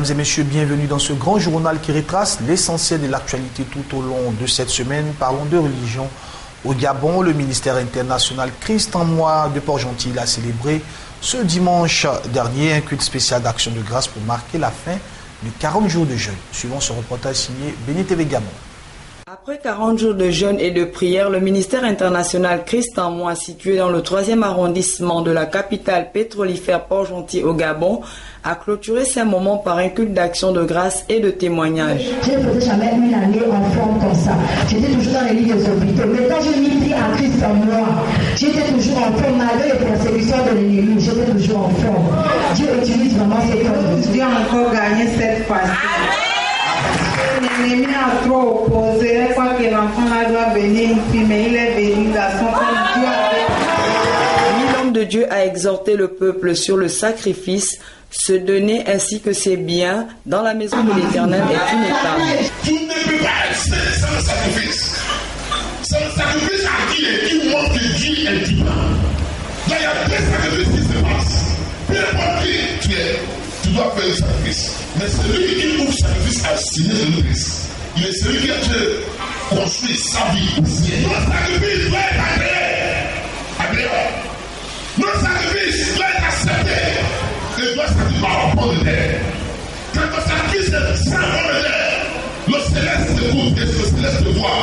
Mesdames et messieurs, bienvenue dans ce grand journal qui retrace l'essentiel de l'actualité tout au long de cette semaine. Parlons de religion. Au Gabon, le ministère international Christ en moi de Port-Gentil a célébré ce dimanche dernier un culte spécial d'action de grâce pour marquer la fin de 40 jours de jeûne. Suivant ce reportage signé Béni TV Gabon. Après 40 jours de jeûne et de prière, le ministère international Christ en moi, situé dans le 3e arrondissement de la capitale pétrolifère Port-Gentil au Gabon, a clôturé ces moments par un culte d'action de grâce et de témoignage. Je ne faisais jamais une année en forme comme ça. J'étais toujours dans les lits des hôpitaux. Mais quand je m'y pris à Christ en moi, j'étais toujours en forme malgré les persécutions de l'ennemi. J'étais toujours en forme. Dieu utilise vraiment ces choses. Dieu a encore gagné cette fois-ci. L'ennemi a trop opposé. Je crois que l'enfant là doit venir une fille, mais il est venu dans son temps. Dieu a... L'homme de Dieu a exhorté le peuple sur le sacrifice, se donner ainsi que ses biens dans la maison de l'Éternel est une étape. Tu ne peux pas exister sans le sacrifice. C'est le sacrifice qui montre que Dieu est divin. Là, il y a deux sacrifices qui se passent. Peu importe qui tu es, tu dois faire le sacrifice. Mais celui qui ouvre le sacrifice a signé de Christ. Il est celui qui a construit sa vie. Notre sacrifice doit être agréé. Notre sacrifice doit être accepté. Et doit s'acquitter par rapport de terre. Quand on s'acquitte sans rapport de terre, le céleste écoute et le céleste voit.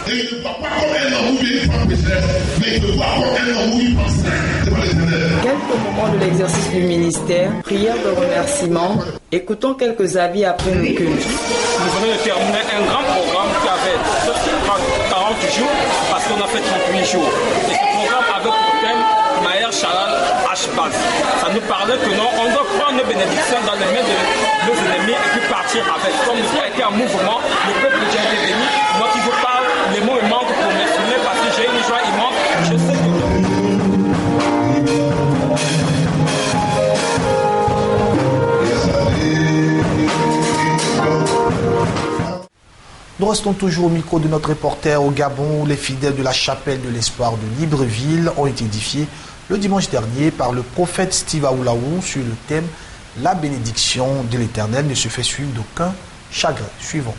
Et il ne voit pas comme un homme ou bien une femme pécheresse, mais il ne voit comme un homme ou une femme sainte devant l'Éternel. Quelques moments de l'exercice du ministère, prière de remerciement, écoutons quelques avis après le culte. Nous venons de terminer un grand programme qui avait 40 jours parce qu'on a fait 38 jours. Et ce programme avait pour thème Maher Shalal Ashbaz. Ça nous parlait que non, on doit prendre nos bénédictions dans les mains de nos ennemis et puis partir avec. Comme nous avons été en mouvement, le peuple déjà été béni. Moi qui vous parle, les mots me manquent pour m'exprimer parce que j'ai une joie immense. Je sais que... Nous restons toujours au micro de notre reporter au Gabon où les fidèles de la chapelle de l'espoir de Libreville ont été édifiés le dimanche dernier par le prophète Steve Aoulaou sur le thème « La bénédiction de l'Éternel ne se fait suivre d'aucun chagrin ». Suivons.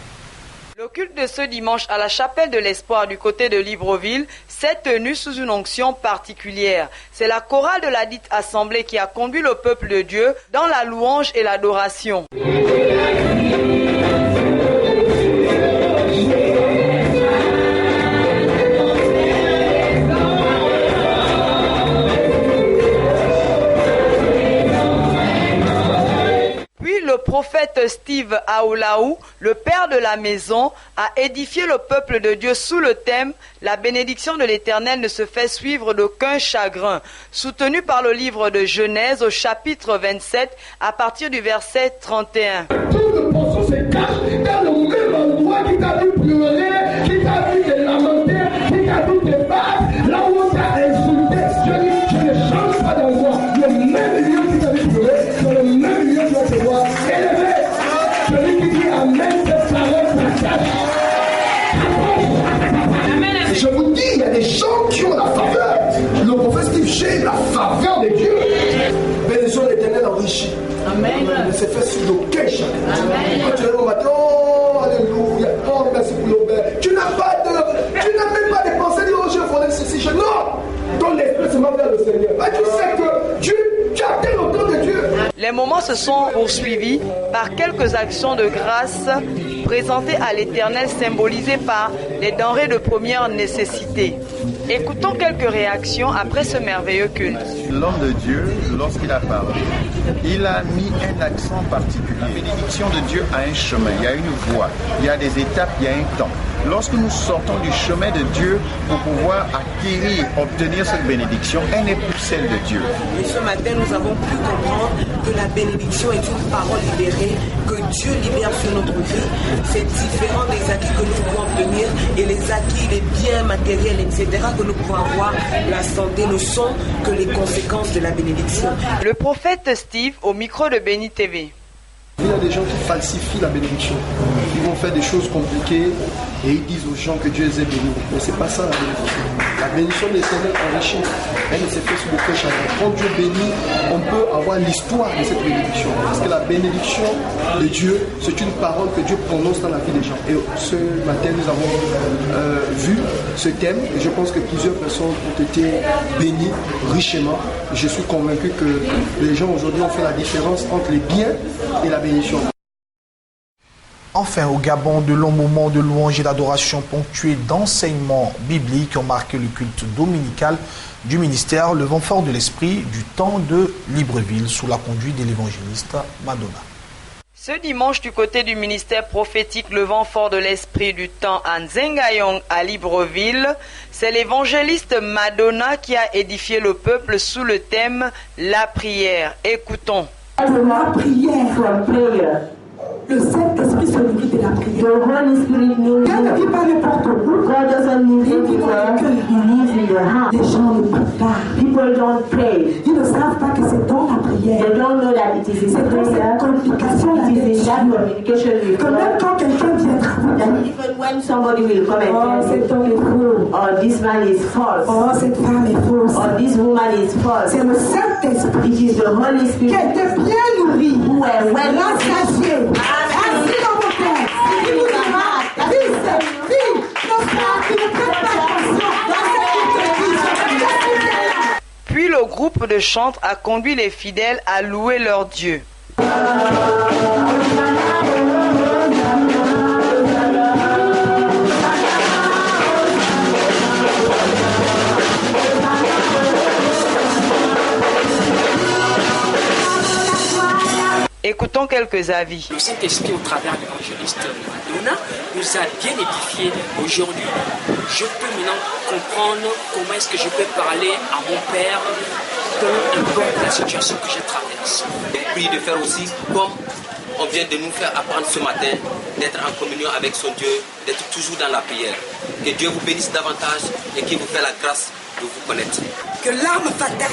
Le culte de ce dimanche à la chapelle de l'espoir du côté de Libreville s'est tenu sous une onction particulière. C'est la chorale de la dite assemblée qui a conduit le peuple de Dieu dans la louange et l'adoration. Le prophète Steve Aoulaou, le père de la maison, a édifié le peuple de Dieu sous le thème « La bénédiction de l'Éternel ne se fait suivre d'aucun chagrin », soutenu par le livre de Genèse au chapitre 27 à partir du verset 31. Tout le poisson se cache dans le même endroit qui t'a vu pleurer, qui t'a vu te lamenter, qui t'a vu te battre, là où on t'a insulté. Je ne change pas d'endroit. Le même lieu qui t'a vu pleurer, dans le même lieu tu vas te voir élevé. Celui qui dit Amen, cette parole partage. Et je vous dis, il y a des gens qui ont la faveur. Le prophète Steve, j'ai la faveur de Dieu. Bénédiction de l'Éternel enrichie. Amen. Ne se fait sur d'aucun chagrin. Quand tu es au matin, oh, alléluia, oh, merci pour l'Aubert. Tu n'as même pas dépensé, dire, oh, j'ai volé ceci, non. Ton esprit se met vers le Seigneur. Mais tu sais que tu as atteint le temps de Dieu. Les moments se sont poursuivis par quelques actions de grâce présentées à l'Éternel, symbolisées par les denrées de première nécessité. Écoutons quelques réactions après ce merveilleux culte. L'homme de Dieu, lorsqu'il a parlé, il a mis un accent particulier. La bénédiction de Dieu a un chemin, il y a une voie, il y a des étapes, il y a un temps. Lorsque nous sortons du chemin de Dieu pour pouvoir acquérir, obtenir cette bénédiction, elle n'est plus celle de Dieu. Et ce matin, nous avons pu comprendre que la bénédiction est une parole libérée, que Dieu libère sur notre vie. C'est différent des acquis que nous pouvons obtenir et les acquis, les biens matériels, etc. que nous pouvons avoir. La santé ne sont que les conséquences de la bénédiction. Le prophète Steve au micro de Béni TV. Il y a des gens qui falsifient la bénédiction. Ils vont faire des choses compliquées et ils disent aux gens que Dieu les a bénis. Mais ce n'est pas ça la bénédiction. La bénédiction de l'Éternel enrichit. Elle ne s'est fait sur le cœur chacun. Quand Dieu bénit, on peut avoir l'histoire de cette bénédiction. Parce que la bénédiction de Dieu, c'est une parole que Dieu prononce dans la vie des gens. Et ce matin, nous avons vu ce thème. Et je pense que plusieurs personnes ont été bénies richement. Je suis convaincu que les gens aujourd'hui ont fait la différence entre les biens et la bénédiction. Enfin, au Gabon, de longs moments de louange et d'adoration ponctués d'enseignements bibliques ont marqué le culte dominical du ministère Le Vent Fort de l'Esprit du temps de Libreville sous la conduite de l'évangéliste Madonna. Ce dimanche, du côté du ministère prophétique Le Vent Fort de l'Esprit du temps à Nzengayong à Libreville, c'est l'évangéliste Madonna qui a édifié le peuple sous le thème « La prière ». Écoutons. La prière. Le Saint-Esprit se nourrit de la prière. Dieu ne vit pas n'importe où. Il vit dans le cœur. Les gens ne prient pas. People don't pray. Ils ne savent pas que c'est dans la prière. They don't know that it is in the prayer. Communication, que même quand quelqu'un viendra vous dire, even when somebody will come and tell cet homme est faux. Or this man is false. Oh, cette femme est fausse. Or this woman is false. C'est le Saint-Esprit. It is the Holy Spirit. Qui était bien nourri. Who were well rassasié. Assis dans vos têtes. Il vous dira, fils, nos frères qui ne prennent pas attention dans cette église. Puis le groupe de chante a conduit les fidèles à louer leur Dieu. Écoutons quelques avis. Le Saint-Esprit, au travers de l'évangéliste Madonna, nous a bien édifiés. Aujourd'hui, je peux maintenant comprendre comment est-ce que je peux parler à mon Père, peu importe la situation que je traverse. Et puis de faire aussi comme on vient de nous faire apprendre ce matin, d'être en communion avec son Dieu, d'être toujours dans la prière. Que Dieu vous bénisse davantage et qu'il vous fait la grâce de vous connaître. Que l'arme fatale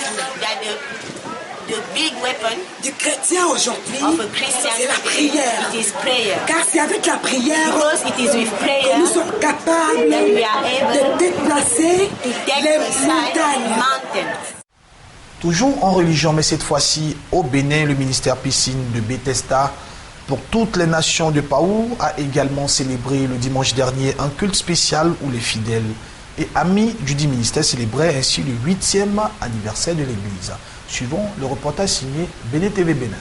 the big weapon du chrétien aujourd'hui, c'est la prière. It is prayer. Car c'est avec la prière que nous sommes capables de déplacer les montagnes. Toujours en religion, mais cette fois-ci au Bénin, le ministère Piscine de Bethesda pour toutes les nations de Paou a également célébré le dimanche dernier un culte spécial où les fidèles et amis du dit ministère célébraient ainsi le 8e anniversaire de l'église. Suivons le reportage signé Bénin TV Bénin.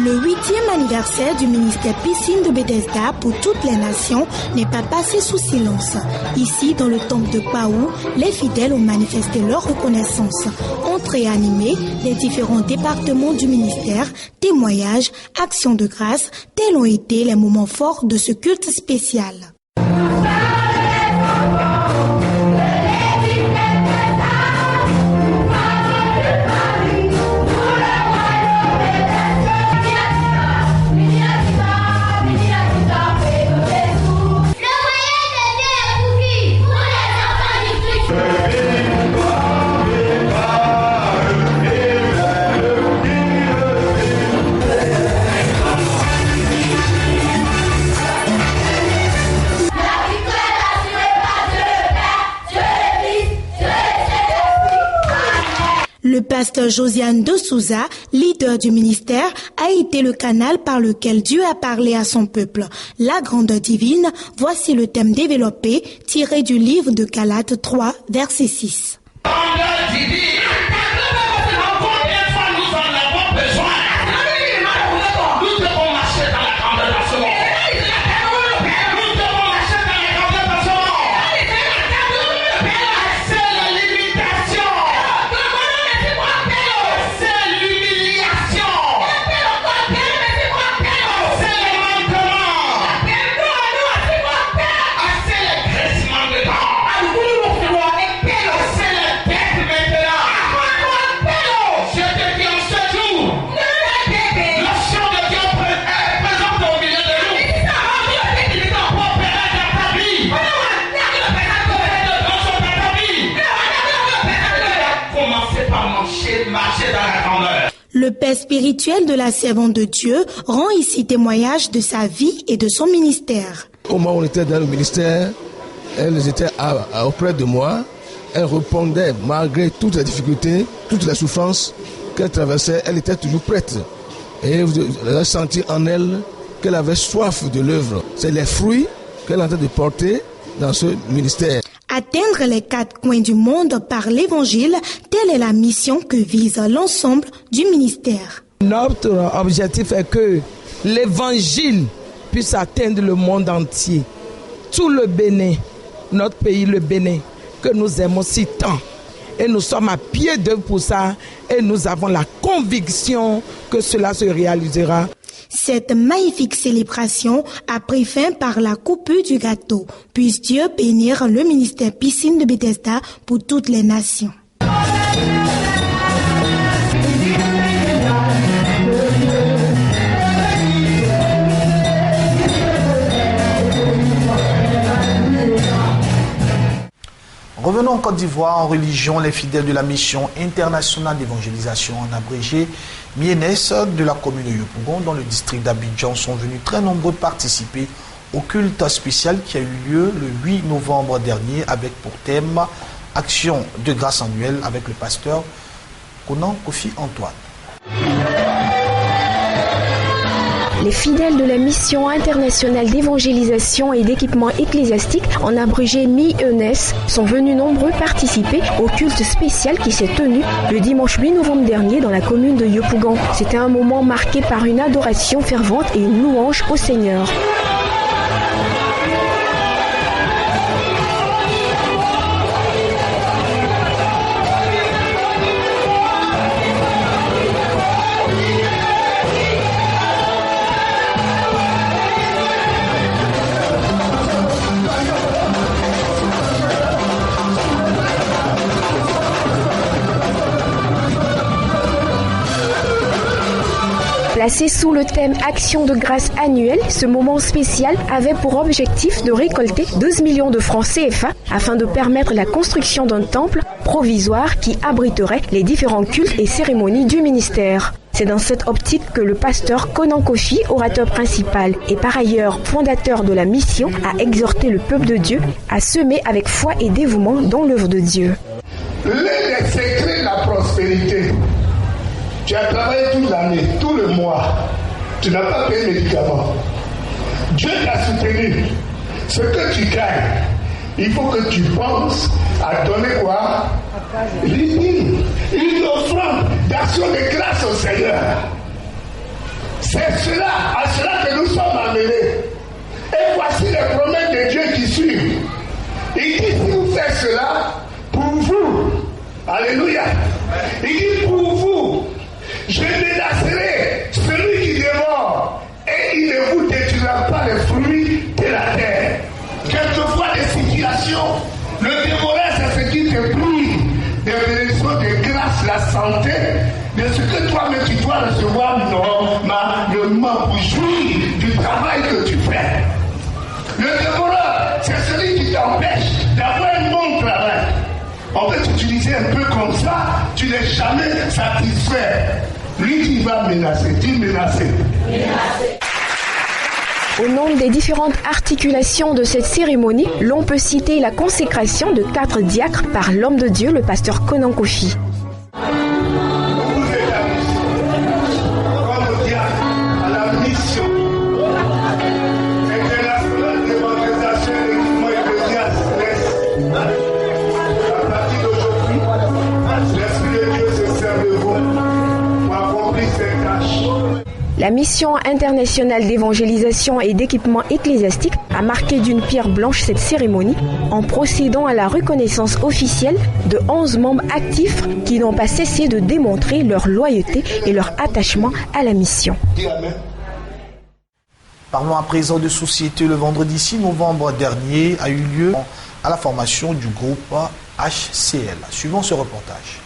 Le 8e anniversaire du ministère Piscine de Bethesda pour toutes les nations n'est pas passé sous silence. Ici, dans le temple de Paou, les fidèles ont manifesté leur reconnaissance. Ont réanimé les différents départements du ministère, témoignages, actions de grâce, tels ont été les moments forts de ce culte spécial. Le pasteur Josiane de Souza, leader du ministère, a été le canal par lequel Dieu a parlé à son peuple. La grandeur divine, voici le thème développé, tiré du livre de Galates 3, verset 6. Le père spirituel de la servante de Dieu rend ici témoignage de sa vie et de son ministère. Au moment où on était dans le ministère, elles étaient auprès de moi. Elles répondaient malgré toutes les difficultés, toutes les souffrances qu'elles traversaient. Elle était toujours prête. Et vous avez senti en elle qu'elle avait soif de l'œuvre. C'est les fruits qu'elle est en train de porter dans ce ministère. Atteindre les 4 coins du monde par l'évangile, telle est la mission que vise l'ensemble du ministère. Notre objectif est que l'évangile puisse atteindre le monde entier. Tout le Bénin, notre pays le Bénin, que nous aimons si tant. Et nous sommes à pied d'œuvre pour ça et nous avons la conviction que cela se réalisera. Cette magnifique célébration a pris fin par la coupure du gâteau. Puisse Dieu bénir le ministère Piscine de Bethesda pour toutes les nations. Revenons en Côte d'Ivoire. En religion, les fidèles de la mission internationale d'évangélisation, en abrégé MIENES, de la commune de Yopougon, dans le district d'Abidjan, sont venus très nombreux participer au culte spécial qui a eu lieu le 8 novembre dernier avec pour thème Action de grâce annuelle avec le pasteur Conan Kofi Antoine. Les fidèles de la mission internationale d'évangélisation et d'équipement ecclésiastique, en abrégé MIENES, sont venus nombreux participer au culte spécial qui s'est tenu le dimanche 8 novembre dernier dans la commune de Yopougon. C'était un moment marqué par une adoration fervente et une louange au Seigneur. Placé sous le thème Action de grâce annuelle, ce moment spécial avait pour objectif de récolter 12 millions de francs CFA afin de permettre la construction d'un temple provisoire qui abriterait les différents cultes et cérémonies du ministère. C'est dans cette optique que le pasteur Conan Kofi, orateur principal et par ailleurs fondateur de la mission, a exhorté le peuple de Dieu à semer avec foi et dévouement dans l'œuvre de Dieu. L'un des secrets de la prospérité. Tu as travaillé toute l'année, tout le mois. Tu n'as pas payé de médicaments. Dieu t'a soutenu. Ce que tu gagnes, il faut que tu penses à donner quoi? Une offrande d'action de grâce au Seigneur. C'est à cela que nous sommes amenés. Et voici les promesses de Dieu qui suivent. Il dit, si vous faites cela, pour vous, alléluia, il dit pour vous, je menacerai celui qui dévore et il ne vous détruira pas les fruits de la terre. Quelquefois des situations, le dévoreur c'est ce qui te prive des bénédictions de grâce, la santé, de ce que toi-même tu dois recevoir normalement pour jouir du travail que tu fais. Le dévoreur c'est celui qui t'empêche d'avoir un bon travail. On peut t'utiliser un peu comme ça, tu n'es jamais satisfait. Lui qui va menacer, dis menacer. Au nom des différentes articulations de cette cérémonie, l'on peut citer la consécration de 4 diacres par l'homme de Dieu, le pasteur Conan Kofi. La mission internationale d'évangélisation et d'équipement ecclésiastique a marqué d'une pierre blanche cette cérémonie en procédant à la reconnaissance officielle de 11 membres actifs qui n'ont pas cessé de démontrer leur loyauté et leur attachement à la mission. Parlons à présent de société. Le vendredi 6 novembre dernier a eu lieu à la formation du groupe HCL. Suivons ce reportage.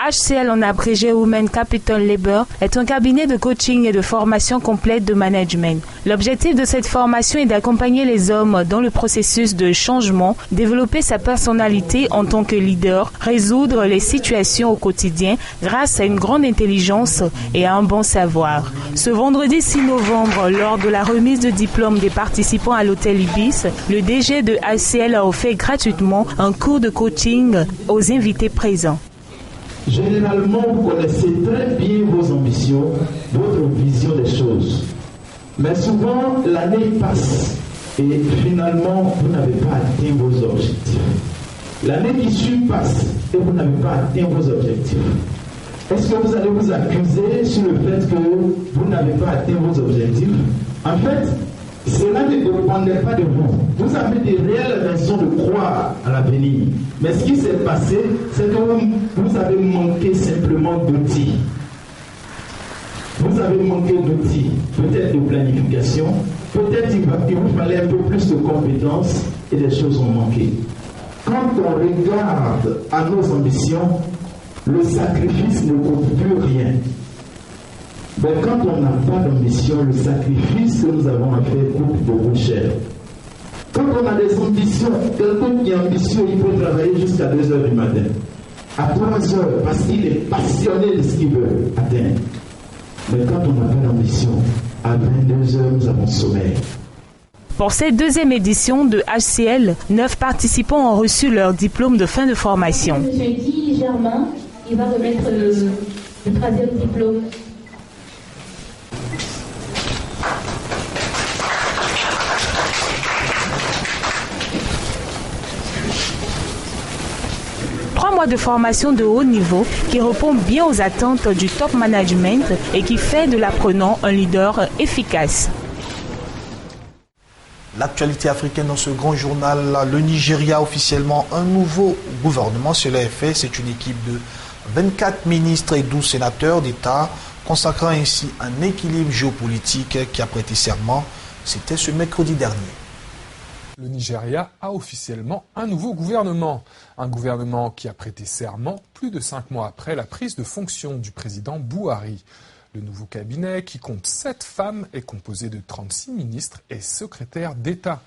HCL, en abrégé Women Capital Labor, est un cabinet de coaching et de formation complète de management. L'objectif de cette formation est d'accompagner les hommes dans le processus de changement, développer sa personnalité en tant que leader, résoudre les situations au quotidien grâce à une grande intelligence et à un bon savoir. Ce vendredi 6 novembre, lors de la remise de diplôme des participants à l'hôtel Ibis, le DG de HCL a offert gratuitement un cours de coaching aux invités présents. Généralement, vous connaissez très bien vos ambitions, votre vision des choses. Mais souvent, l'année passe et finalement, vous n'avez pas atteint vos objectifs. L'année qui suit passe et vous n'avez pas atteint vos objectifs. Est-ce que vous allez vous accuser sur le fait que vous n'avez pas atteint vos objectifs? En fait, cela ne dépendait pas de vous. Vous avez des réelles raisons de croire à l'avenir. Mais ce qui s'est passé, c'est que vous avez manqué simplement d'outils. Vous avez manqué d'outils, peut-être de planification, peut-être qu'il vous fallait un peu plus de compétences et des choses ont manqué. Quand on regarde à nos ambitions, le sacrifice ne coûte plus rien. Mais quand on n'a pas d'ambition, le sacrifice que nous avons à faire coûte beaucoup cher. Quand on a des ambitions, quelqu'un qui est ambitieux, il peut travailler jusqu'à 2 heures du matin. À 3 heures, parce qu'il est passionné de ce qu'il veut atteindre. Mais quand on n'a pas d'ambition, à 22 heures, nous avons sommeil. Pour cette deuxième édition de HCL, 9 participants ont reçu leur diplôme de fin de formation. Monsieur Guy Germain, il va remettre le 3e diplôme. Mois de formation de haut niveau qui répond bien aux attentes du top management et qui fait de l'apprenant un leader efficace. L'actualité africaine dans ce grand journal, le Nigeria a officiellement un nouveau gouvernement. Cela est fait, c'est une équipe de 24 ministres et 12 sénateurs d'État, consacrant ainsi un équilibre géopolitique qui a prêté serment. C'était ce mercredi dernier. Le Nigeria a officiellement un nouveau gouvernement. Un gouvernement qui a prêté serment plus de 5 mois après la prise de fonction du président Buhari. Le nouveau cabinet, qui compte 7 femmes, est composé de 36 ministres et secrétaires d'État.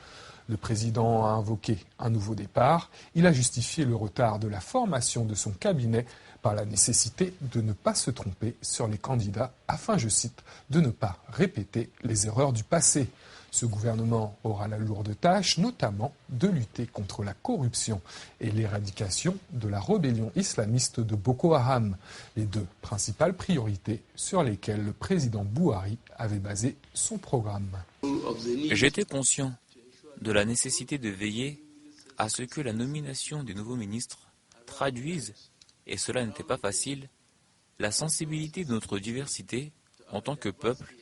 Le président a invoqué un nouveau départ. Il a justifié le retard de la formation de son cabinet par la nécessité de ne pas se tromper sur les candidats afin, je cite, de ne pas répéter les erreurs du passé. Ce gouvernement aura la lourde tâche, notamment, de lutter contre la corruption et l'éradication de la rébellion islamiste de Boko Haram, les 2 principales priorités sur lesquelles le président Buhari avait basé son programme. J'étais conscient de la nécessité de veiller à ce que la nomination des nouveaux ministres traduise, et cela n'était pas facile, la sensibilité de notre diversité en tant que peuple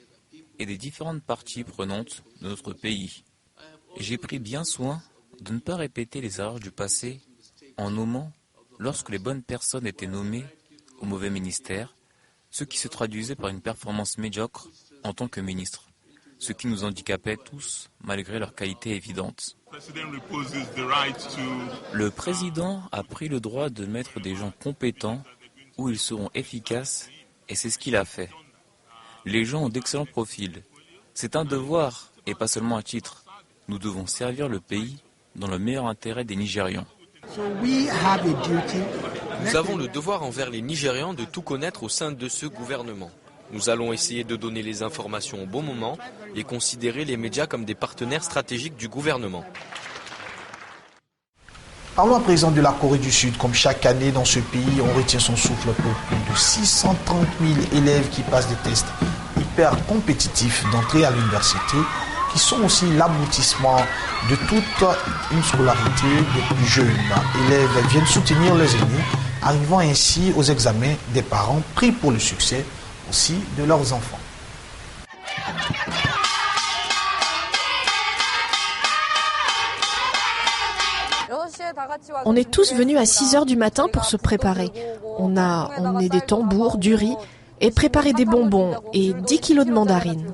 et des différentes parties prenantes de notre pays. J'ai pris bien soin de ne pas répéter les erreurs du passé en nommant, lorsque les bonnes personnes étaient nommées au mauvais ministère, ce qui se traduisait par une performance médiocre en tant que ministre, ce qui nous handicapait tous malgré leur qualité évidente. Le président a pris le droit de mettre des gens compétents où ils seront efficaces et c'est ce qu'il a fait. Les gens ont d'excellents profils. C'est un devoir, et pas seulement un titre. Nous devons servir le pays dans le meilleur intérêt des Nigérians. Nous avons le devoir envers les Nigérians de tout connaître au sein de ce gouvernement. Nous allons essayer de donner les informations au bon moment et considérer les médias comme des partenaires stratégiques du gouvernement. Parlons à présent de la Corée du Sud. Comme chaque année dans ce pays, on retient son souffle pour plus de 630 000 élèves qui passent des tests hyper compétitifs d'entrée à l'université, qui sont aussi l'aboutissement de toute une scolarité des plus jeunes. Élèves viennent soutenir les aînés, arrivant ainsi aux examens des parents pris pour le succès aussi de leurs enfants. On est tous venus à 6 h du matin pour se préparer. On a emmené des tambours, du riz et préparé des bonbons et 10 kilos de mandarines.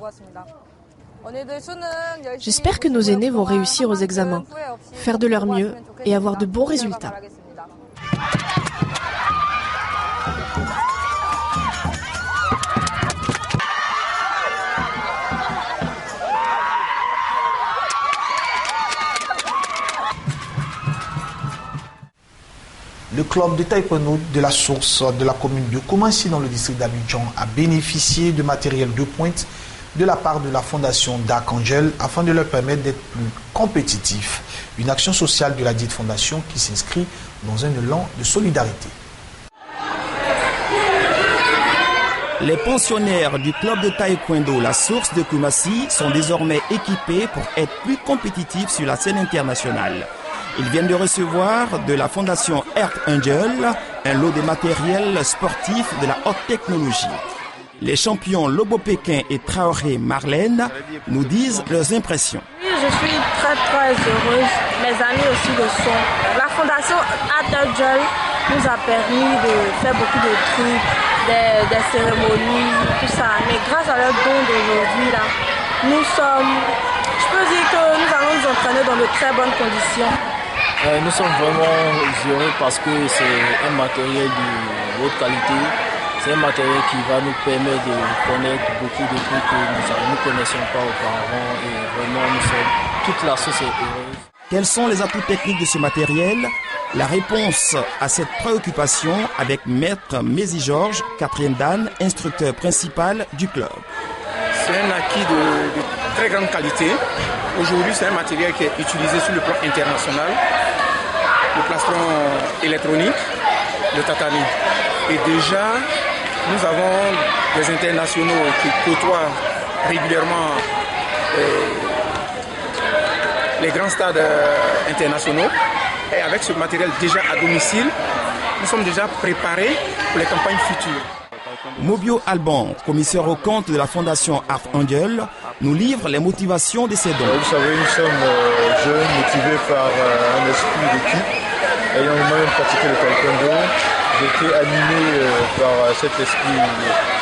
J'espère que nos aînés vont réussir aux examens, faire de leur mieux et avoir de bons résultats. Le club de taekwondo de la source de la commune de Koumassi dans le district d'Abidjan a bénéficié de matériel de pointe de la part de la fondation d'Archangel afin de leur permettre d'être plus compétitifs. Une action sociale de la dite fondation qui s'inscrit dans un élan de solidarité. Les pensionnaires du club de taekwondo La Source de Koumassi sont désormais équipés pour être plus compétitifs sur la scène internationale. Ils viennent de recevoir de la fondation Earth Angel un lot de matériel sportif de la haute technologie. Les champions Lobo Pékin et Traoré Marlène nous disent leurs impressions. Oui, je suis très heureuse. Mes amis aussi le sont. La fondation Earth Angel nous a permis de faire beaucoup de trucs, des cérémonies, tout ça. Mais grâce à leur don d'aujourd'hui, là, je peux dire que nous allons nous entraîner dans de très bonnes conditions. Nous sommes vraiment heureux parce que c'est un matériel de haute qualité. C'est un matériel qui va nous permettre de connaître beaucoup de trucs que nous ne connaissions pas auparavant. Et vraiment, toute la sauce est heureuse. Quels sont les atouts techniques de ce matériel? La réponse à cette préoccupation avec Maître Mézi Georges, 4e dan, instructeur principal du club. C'est un acquis de très grande qualité. Aujourd'hui, c'est un matériel qui est utilisé sur le plan international. Le plastron électronique, le tatami. Et déjà, nous avons des internationaux qui côtoient régulièrement les grands stades internationaux. Et avec ce matériel déjà à domicile, nous sommes déjà préparés pour les campagnes futures. Mobio Alban, commissaire aux comptes de la fondation Earth Angel, nous livre les motivations de ces dons. Vous savez, nous sommes jeunes, motivés par un esprit d'équipe. Ayant moi-même pratiqué le taekwondo, j'ai été animé par cet esprit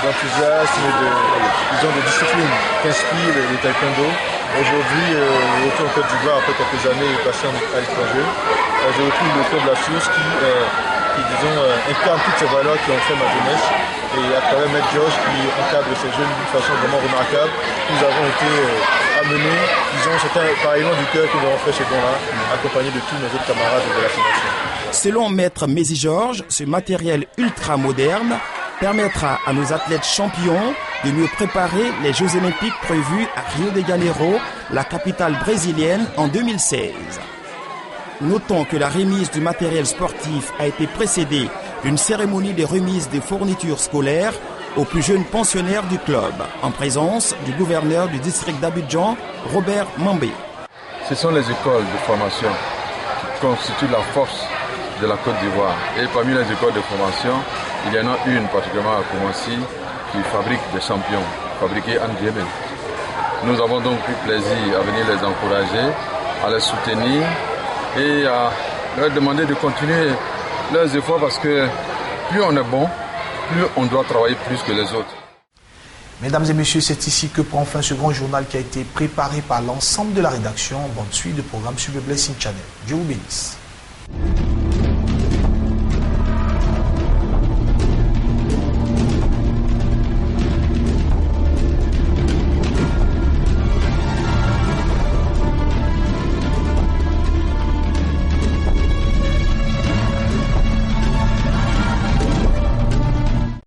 d'enthousiasme et de discipline qu'inspire le taekwondo. Aujourd'hui, retour en Côte d'Ivoire après quelques années passées à l'étranger, j'ai repris le club de La Source qui incarne toutes ces valeurs qui ont fait ma jeunesse. Et à travers Maître Georges qui encadre ces jeunes d'une façon vraiment remarquable, nous avons été amenés, c'était pareillement du cœur que nous avons fait ces dons-là, accompagnés de tous nos autres camarades de la fondation. Selon Maître Mézi Georges, ce matériel ultra moderne permettra à nos athlètes champions de mieux préparer les Jeux Olympiques prévus à Rio de Janeiro, la capitale brésilienne, en 2016. Notons que la remise du matériel sportif a été précédée d'une cérémonie de remise des fournitures scolaires aux plus jeunes pensionnaires du club, en présence du gouverneur du district d'Abidjan, Robert Mambé. Ce sont les écoles de formation qui constituent la force de la Côte d'Ivoire. Et parmi les écoles de formation, il y en a une particulièrement à Koumassi qui fabrique des champions, fabriqués en Yémen. Nous avons donc pris plaisir à venir les encourager, à les soutenir et à leur demander de continuer leurs efforts parce que plus on est bon, plus on doit travailler plus que les autres. Mesdames et messieurs, c'est ici que prend fin ce grand journal qui a été préparé par l'ensemble de la rédaction. Bonne suite de programme sur le Blessing Channel. Dieu vous bénisse.